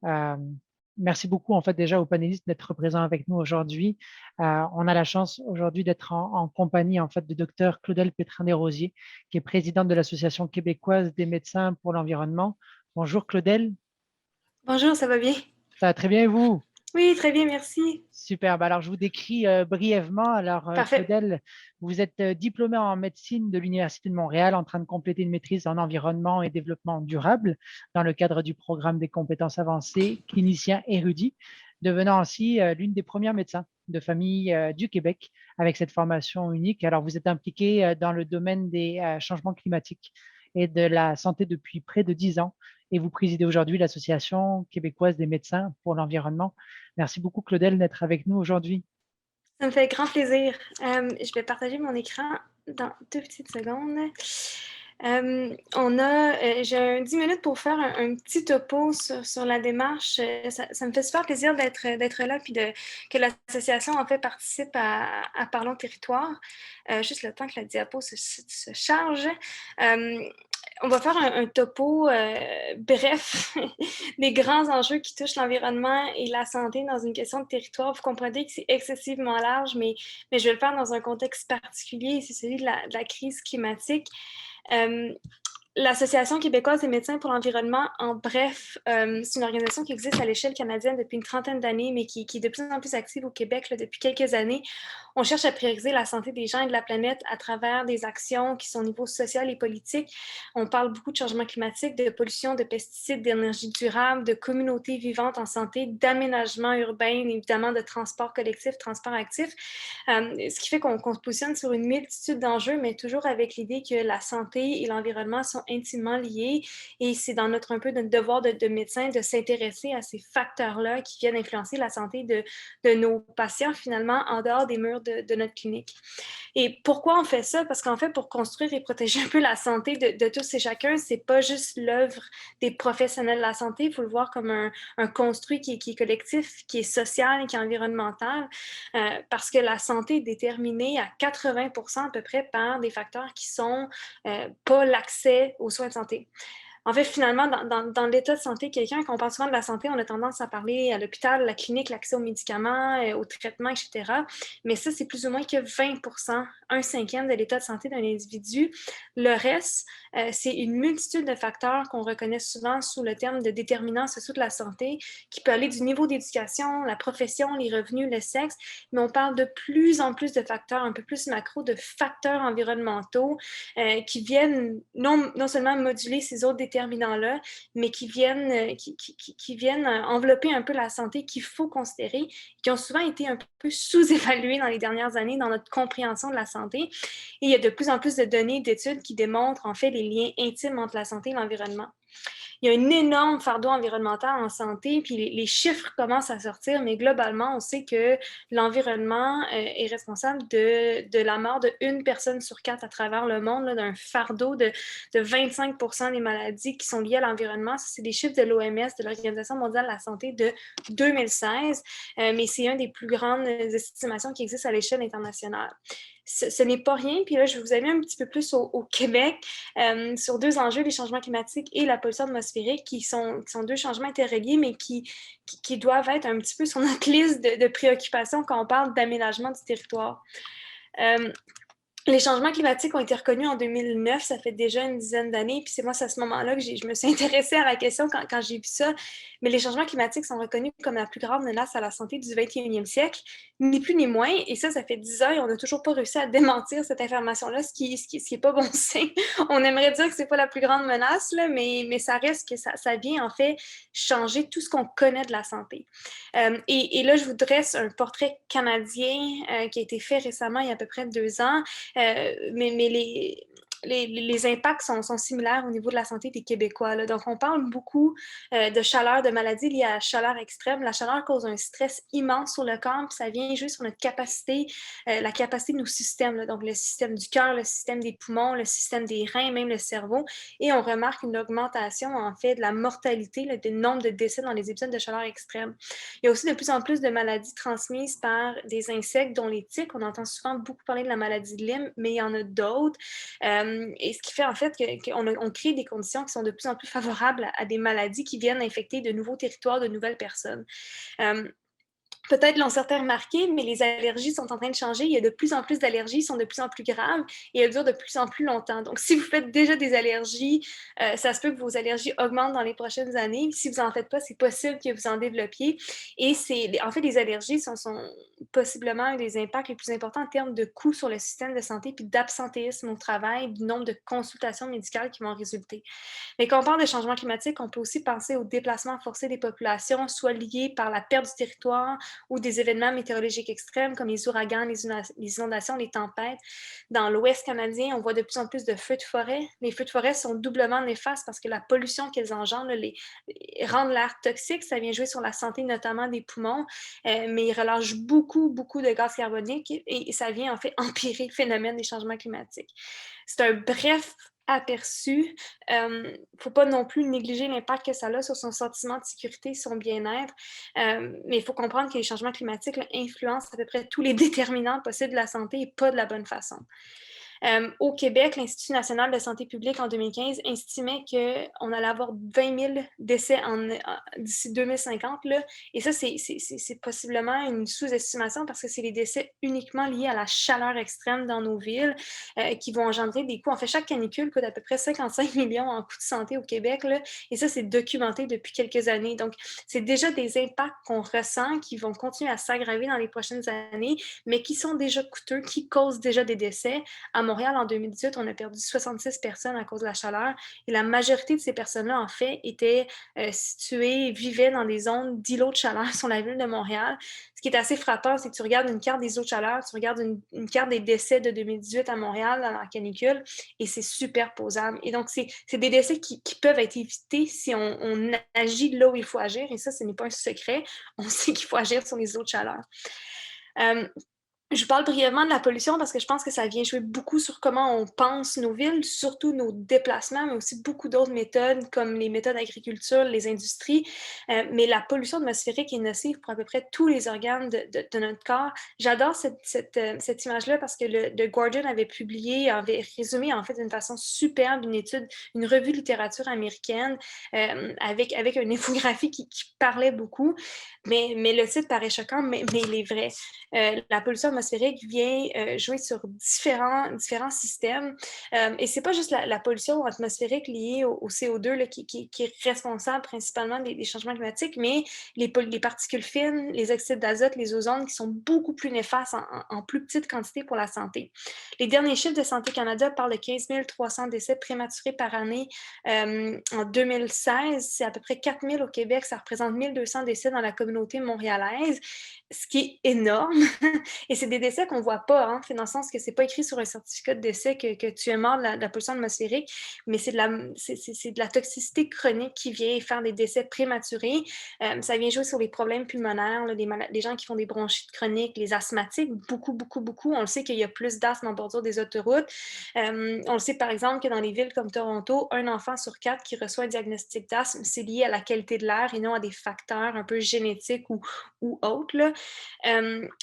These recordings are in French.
Euh, Merci beaucoup en fait déjà aux panélistes d'être présents avec nous aujourd'hui. On a la chance aujourd'hui d'être en compagnie en fait de Dr Claudel Pétrin-Desrosiers, qui est présidente de l'Association québécoise des médecins pour l'environnement. Bonjour Claudel, Bonjour, ça va bien? ça va très bien et vous? Oui, très bien, merci. Super. Alors, je vous décris brièvement. Alors, Parfait. Claudel, vous êtes diplômé en médecine de l'Université de Montréal, en train de compléter une maîtrise en environnement et développement durable dans le cadre du programme des compétences avancées clinicien érudit, devenant ainsi l'une des premières médecins de famille du Québec avec cette formation unique. Alors, vous êtes impliqué dans le domaine des changements climatiques et de la santé depuis près de 10 ans et vous présidez aujourd'hui l'Association québécoise des médecins pour l'environnement. Merci beaucoup, Claudel, d'être avec nous aujourd'hui. Ça me fait grand plaisir. Je vais partager mon écran dans 2 petites secondes. J'ai 10 minutes pour faire un petit topo sur la démarche. Ça me fait super plaisir d'être là, puis que l'association en fait participe à Parlons Territoire. Juste le temps que la diapo se charge. Euh, on va faire un topo bref des grands enjeux qui touchent l'environnement et la santé dans une question de territoire. Vous comprenez que c'est excessivement large, mais je vais le faire dans un contexte particulier, c'est celui de la crise climatique. Euh, L'Association québécoise des médecins pour l'environnement, en bref, c'est une organisation qui existe à l'échelle canadienne depuis une trentaine d'années, mais qui est de plus en plus active au Québec là, depuis quelques années. On cherche à prioriser la santé des gens et de la planète à travers des actions qui sont au niveau social et politique. On parle beaucoup de changement climatique, de pollution, de pesticides, d'énergie durable, de communautés vivantes en santé, d'aménagement urbain, évidemment de transport collectif, transport actif. Ce qui fait qu'on se positionne sur une multitude d'enjeux, mais toujours avec l'idée que la santé et l'environnement sont intimement liés et c'est dans notre devoir de médecin de s'intéresser à ces facteurs-là qui viennent influencer la santé de nos patients finalement en dehors des murs de notre clinique. Et pourquoi on fait ça? Parce qu'en fait, pour construire et protéger un peu la santé de tous et chacun, c'est pas juste l'œuvre des professionnels de la santé, il faut le voir comme un construit qui est collectif, qui est social et qui est environnemental, parce que la santé est déterminée à 80% à peu près par des facteurs qui sont pas l'accès aux soins de santé. En fait, finalement, dans l'état de santé de quelqu'un, quand on parle souvent de la santé, on a tendance à parler à l'hôpital, la clinique, l'accès aux médicaments, aux traitements, etc. Mais ça, c'est plus ou moins que 20%, un cinquième de l'état de santé d'un individu. Le reste, c'est une multitude de facteurs qu'on reconnaît souvent sous le terme de déterminants sociaux de la santé, qui peut aller du niveau d'éducation, la profession, les revenus, le sexe, mais on parle de plus en plus de facteurs un peu plus macro, de facteurs environnementaux qui viennent non seulement moduler ces autres déterminants-là, mais qui viennent envelopper un peu la santé qu'il faut considérer, qui ont souvent été un peu sous-évalués dans les dernières années dans notre compréhension de la santé. Et il y a de plus en plus de données, d'études qui démontrent en fait les liens intimes entre la santé et l'environnement. Il y a un énorme fardeau environnemental en santé, puis les chiffres commencent à sortir, mais globalement, on sait que l'environnement est responsable de la mort d'une personne sur 4 à travers le monde, d'un fardeau de 25% des maladies qui sont liées à l'environnement. Ça, c'est des chiffres de l'OMS, de l'Organisation mondiale de la santé de 2016, mais c'est une des plus grandes estimations qui existent à l'échelle internationale. Ce n'est pas rien. Puis là, je vais vous aller un petit peu plus au Québec sur deux enjeux, les changements climatiques et la pollution atmosphérique, qui sont deux changements interreliés, mais qui doivent être un petit peu sur notre liste de préoccupations quand on parle d'aménagement du territoire. Les changements climatiques ont été reconnus en 2009, ça fait déjà une dizaine d'années, puis c'est moi, c'est à ce moment-là que je me suis intéressée à la question quand j'ai vu ça. Mais les changements climatiques sont reconnus comme la plus grande menace à la santé du 21e siècle, ni plus ni moins, et ça fait 10 ans et on n'a toujours pas réussi à démentir cette information-là, ce qui est pas bon signe. On aimerait dire que c'est pas la plus grande menace, là, mais ça reste que ça vient en fait changer tout ce qu'on connaît de la santé. Et là, je vous dresse un portrait canadien qui a été fait récemment, il y a à peu près 2 ans. Mais les impacts sont similaires au niveau de la santé des Québécois, là. Donc, on parle beaucoup de chaleur, de maladies liées à la chaleur extrême. La chaleur cause un stress immense sur le corps, puis ça vient juste sur notre capacité, la capacité de nos systèmes, là. Donc, le système du cœur, le système des poumons, le système des reins, même le cerveau. Et on remarque une augmentation, en fait, de la mortalité, là, du nombre de décès dans les épisodes de chaleur extrême. Il y a aussi de plus en plus de maladies transmises par des insectes, dont les tiques. On entend souvent beaucoup parler de la maladie de Lyme, mais il y en a d'autres. Et ce qui fait en fait qu'on crée des conditions qui sont de plus en plus favorables à des maladies qui viennent infecter de nouveaux territoires, de nouvelles personnes. Euh, Peut-être l'ont certains remarqué, mais les allergies sont en train de changer. Il y a de plus en plus d'allergies, sont de plus en plus graves et elles durent de plus en plus longtemps. Donc, si vous faites déjà des allergies, ça se peut que vos allergies augmentent dans les prochaines années. Si vous n'en faites pas, c'est possible que vous en développiez. Et en fait, les allergies sont possiblement un des impacts les plus importants en termes de coûts sur le système de santé puis d'absentéisme au travail, du nombre de consultations médicales qui vont en résulter. Mais quand on parle de changement climatique, on peut aussi penser au déplacement forcé des populations, soit liés par la perte du territoire ou des événements météorologiques extrêmes comme les ouragans, les inondations, les tempêtes. Dans l'Ouest canadien, on voit de plus en plus de feux de forêt. Les feux de forêt sont doublement néfastes parce que la pollution qu'ils engendrent rend l'air toxique. Ça vient jouer sur la santé, notamment des poumons, mais ils relâchent beaucoup, beaucoup de gaz carboniques et ça vient en fait empirer le phénomène des changements climatiques. C'est un bref aperçu. Il ne faut pas non plus négliger l'impact que ça a sur son sentiment de sécurité, son bien-être. Mais il faut comprendre que les changements climatiques là, influencent à peu près tous les déterminants possibles de la santé et pas de la bonne façon. Au Québec, l'Institut national de santé publique, en 2015, estimait qu'on allait avoir 20 000 décès d'ici 2050. Là. Et ça, c'est possiblement une sous-estimation parce que c'est les décès uniquement liés à la chaleur extrême dans nos villes qui vont engendrer des coûts. En fait, chaque canicule coûte à peu près 55 millions en coûts de santé au Québec. Là, et ça, c'est documenté depuis quelques années. Donc, c'est déjà des impacts qu'on ressent qui vont continuer à s'aggraver dans les prochaines années, mais qui sont déjà coûteux, qui causent déjà des décès. À Montréal, en 2018, on a perdu 66 personnes à cause de la chaleur. Et la majorité de ces personnes-là, en fait, étaient vivaient dans des zones d'îlots de chaleur sur la ville de Montréal. Ce qui est assez frappant, c'est que tu regardes une carte des îlots de chaleur, tu regardes une carte des décès de 2018 à Montréal dans la canicule, et c'est superposable. Et donc, c'est des décès qui peuvent être évités si on agit là où il faut agir. Et ça, ce n'est pas un secret. On sait qu'il faut agir sur les îlots de chaleur. Je vous parle brièvement de la pollution parce que je pense que ça vient jouer beaucoup sur comment on pense nos villes, surtout nos déplacements, mais aussi beaucoup d'autres méthodes comme les méthodes d'agriculture, les industries. Mais la pollution atmosphérique est nocive pour à peu près tous les organes de notre corps. J'adore cette image-là parce que The Guardian avait résumé en fait d'une façon superbe une étude, une revue de littérature américaine avec une infographie qui parlait beaucoup. Mais le titre paraît choquant, mais il est vrai. La pollution atmosphérique vient jouer sur différents systèmes. Et c'est pas juste la pollution atmosphérique liée au CO2 là, qui est responsable principalement des changements climatiques, mais les particules fines, les oxydes d'azote, les ozones qui sont beaucoup plus néfastes en plus petite quantité pour la santé. Les derniers chiffres de Santé Canada parlent de 15 300 décès prématurés par année en 2016. C'est à peu près 4 000 au Québec. Ça représente 1 200 décès dans la communauté montréalaise, ce qui est énorme. Et c'est des décès qu'on ne voit pas, hein, dans le sens que ce n'est pas écrit sur un certificat de décès que tu es mort de la pollution atmosphérique, mais c'est de la toxicité chronique qui vient faire des décès prématurés. Ça vient jouer sur les problèmes pulmonaires, là, les gens qui font des bronchites chroniques, les asthmatiques, beaucoup, beaucoup, beaucoup. On le sait qu'il y a plus d'asthme en bordure des autoroutes. On le sait, par exemple, que dans les villes comme Toronto, un enfant sur 4 qui reçoit un diagnostic d'asthme, c'est lié à la qualité de l'air et non à des facteurs un peu génétiques ou autres. Là.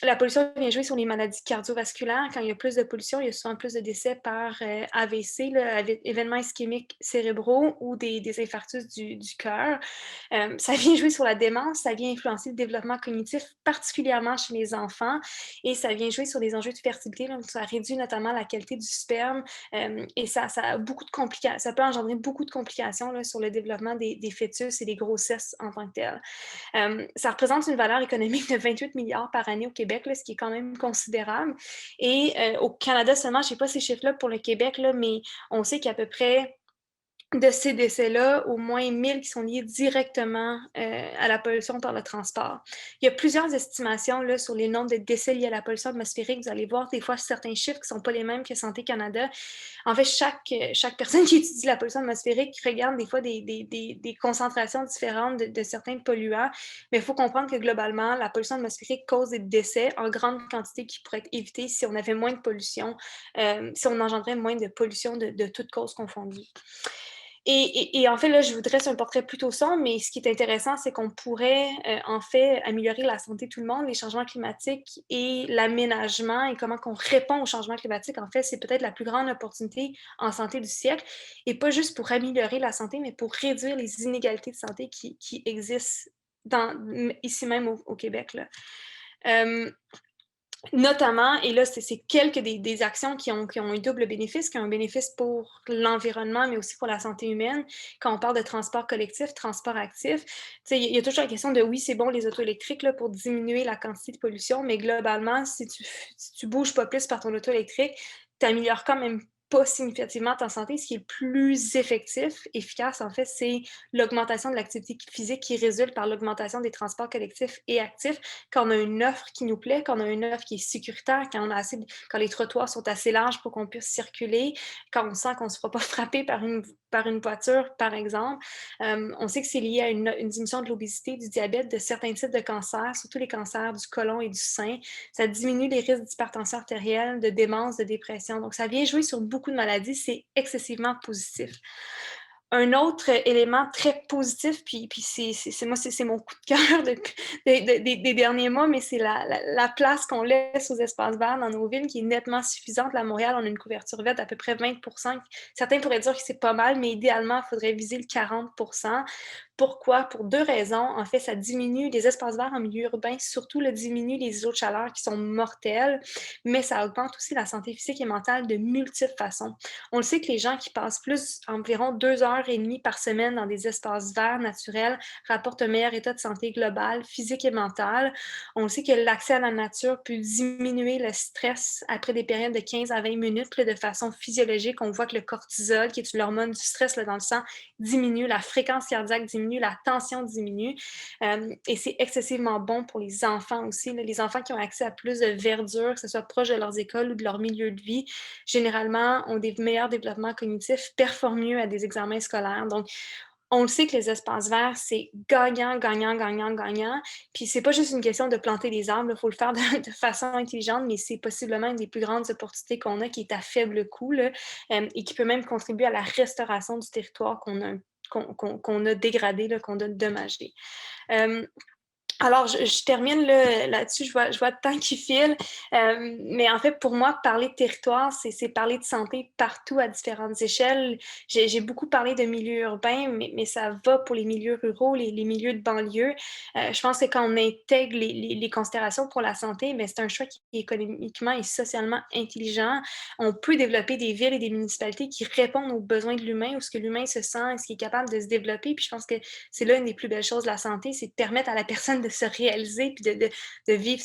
La pollution vient jouer sur les maladies cardiovasculaires. Quand il y a plus de pollution, il y a souvent plus de décès par AVC, là, événements ischémiques cérébraux ou des infarctus du cœur. Ça vient jouer sur la démence, ça vient influencer le développement cognitif, particulièrement chez les enfants, et ça vient jouer sur les enjeux de fertilité. Donc, ça réduit notamment la qualité du sperme et ça a beaucoup de complications. Ça peut engendrer beaucoup de complications là, sur le développement des fœtus et des grossesses en tant que telles. Ça représente une valeur économique de 28 milliards par année au Québec, là, ce qui est quand même considérable. Et au Canada seulement, je ne sais pas ces chiffres-là pour le Québec, là, mais on sait qu'à peu près de ces décès-là, au moins 1000 qui sont liés directement à la pollution par le transport. Il y a plusieurs estimations là, sur les nombres de décès liés à la pollution atmosphérique. Vous allez voir des fois certains chiffres qui ne sont pas les mêmes que Santé Canada. En fait, chaque personne qui étudie la pollution atmosphérique regarde des fois des concentrations différentes de certains polluants, mais il faut comprendre que globalement, la pollution atmosphérique cause des décès en grande quantité qui pourraient être évités si on avait moins de pollution, si on engendrait moins de pollution de toutes causes confondues. Et en fait, là, je vous dresse un portrait plutôt sombre, mais ce qui est intéressant, c'est qu'on pourrait, en fait, améliorer la santé de tout le monde. Les changements climatiques et l'aménagement et comment qu'on répond aux changements climatiques, en fait, c'est peut-être la plus grande opportunité en santé du siècle et pas juste pour améliorer la santé, mais pour réduire les inégalités de santé qui existent ici même au Québec, là. Hem Notamment, et là, c'est quelques des actions qui ont un double bénéfice, qui ont un bénéfice pour l'environnement, mais aussi pour la santé humaine. Quand on parle de transport collectif, transport actif, tu sais, il y a toujours la question de oui, c'est bon les autos électriques là, pour diminuer la quantité de pollution, mais globalement, si tu bouges pas plus par ton auto électrique, tu améliores quand même pas significativement ta santé. Ce qui est le plus effectif, efficace, en fait, c'est l'augmentation de l'activité physique qui résulte par l'augmentation des transports collectifs et actifs quand on a une offre qui nous plaît, quand on a une offre qui est sécuritaire, quand les trottoirs sont assez larges pour qu'on puisse circuler, quand on sent qu'on ne se fera pas frapper par une voiture, par exemple. On sait que c'est lié à une diminution de l'obésité, du diabète, de certains types de cancers, surtout les cancers du côlon et du sein. Ça diminue les risques d'hypertension artérielle, de démence, de dépression. Donc, ça vient jouer sur beaucoup de maladies. C'est excessivement positif. Un autre élément très positif, puis c'est mon coup de cœur des derniers mois, mais c'est la place qu'on laisse aux espaces verts dans nos villes qui est nettement suffisante. Là, à Montréal, on a une couverture verte d'à peu près 20%. Certains pourraient dire que c'est pas mal, mais idéalement, il faudrait viser le 40%. Pourquoi? Pour deux raisons. En fait, ça diminue les espaces verts en milieu urbain, surtout le diminue les îlots de chaleur qui sont mortels, mais ça augmente aussi la santé physique et mentale de multiples façons. On le sait que les gens qui passent environ 2 heures et demie par semaine dans des espaces verts naturels rapportent un meilleur état de santé global, physique et mental. On le sait que l'accès à la nature peut diminuer le stress après des périodes de 15 à 20 minutes là, de façon physiologique. On voit que le cortisol, qui est l'hormone du stress là, dans le sang, diminue, la fréquence cardiaque diminue, la tension diminue. Et c'est excessivement bon pour les enfants aussi. Là. Les enfants qui ont accès à plus de verdure, que ce soit proche de leurs écoles ou de leur milieu de vie, généralement ont des meilleurs développements cognitifs, performent mieux à des examens scolaires. Donc, on le sait que les espaces verts, c'est gagnant, gagnant, gagnant, gagnant. Puis c'est pas juste une question de planter des arbres, il faut le faire de façon intelligente, mais c'est possiblement une des plus grandes opportunités qu'on a, qui est à faible coût, là, et qui peut même contribuer à la restauration du territoire qu'on a dégradé, là, qu'on a dommagé. Euh, alors, je termine là-dessus, je vois le temps qui file, mais en fait, pour moi, parler de territoire, c'est parler de santé partout à différentes échelles. J'ai beaucoup parlé de milieux urbains, mais ça va pour les milieux ruraux, les milieux de banlieue. Je pense que quand on intègre les considérations pour la santé, mais c'est un choix qui est économiquement et socialement intelligent. On peut développer des villes et des municipalités qui répondent aux besoins de l'humain, où ce que l'humain se sent, ce qui est capable de se développer. Puis je pense que c'est là une des plus belles choses de la santé, c'est de permettre à la personne de se réaliser puis de vivre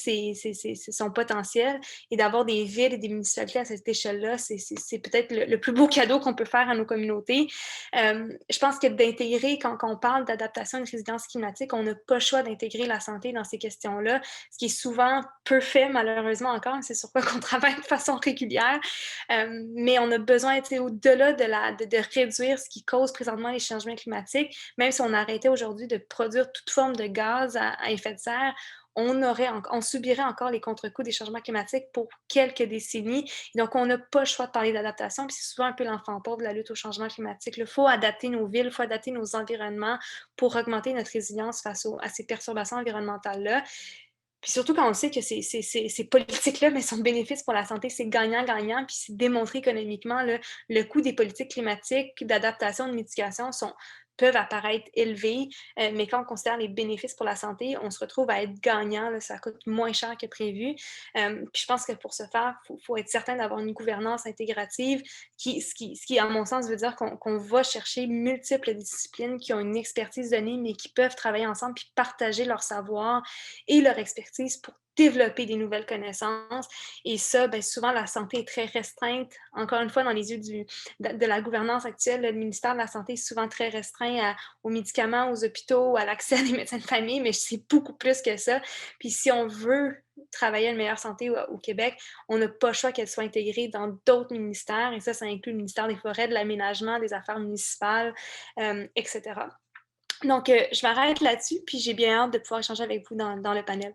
son potentiel et d'avoir des villes et des municipalités à cette échelle-là, c'est peut-être le plus beau cadeau qu'on peut faire à nos communautés. Je pense que d'intégrer, quand on parle d'adaptation à une résidence climatique, on n'a pas le choix d'intégrer la santé dans ces questions-là, ce qui est souvent peu fait, malheureusement encore, c'est sur quoi qu'on travaille de façon régulière, mais on a besoin, au-delà de réduire ce qui cause présentement les changements climatiques, même si on arrêtait aujourd'hui de produire toute forme de gaz à effet de serre, on subirait encore les contre-coups des changements climatiques pour quelques décennies. Et donc, on n'a pas le choix de parler d'adaptation, puis c'est souvent un peu l'enfant pauvre de la lutte au changement climatique. Il faut adapter nos villes, il faut adapter nos environnements pour augmenter notre résilience face à ces perturbations environnementales-là. Puis surtout quand on sait que ces politiques-là, mais sont bénéfices pour la santé, c'est gagnant-gagnant, puis c'est démontré économiquement, là, le coût des politiques climatiques, d'adaptation, de mitigation peuvent apparaître élevés, mais quand on considère les bénéfices pour la santé, on se retrouve à être gagnant, là, ça coûte moins cher que prévu. Puis je pense que pour ce faire, faut être certain d'avoir une gouvernance intégrative ce qui, à mon sens, veut dire qu'on va chercher multiples disciplines qui ont une expertise donnée, mais qui peuvent travailler ensemble puis partager leur savoir et leur expertise pour développer des nouvelles connaissances. Et ça, bien, souvent, la santé est très restreinte. Encore une fois, dans les yeux de la gouvernance actuelle, le ministère de la Santé est souvent très restreint aux médicaments, aux hôpitaux, à l'accès à des médecins de famille, mais c'est beaucoup plus que ça. Puis si on veut travailler à une meilleure santé au Québec, on n'a pas le choix qu'elle soit intégrée dans d'autres ministères, et ça inclut le ministère des Forêts, de l'Aménagement, des Affaires municipales, etc. Donc, je m'arrête là-dessus, puis j'ai bien hâte de pouvoir échanger avec vous dans le panel.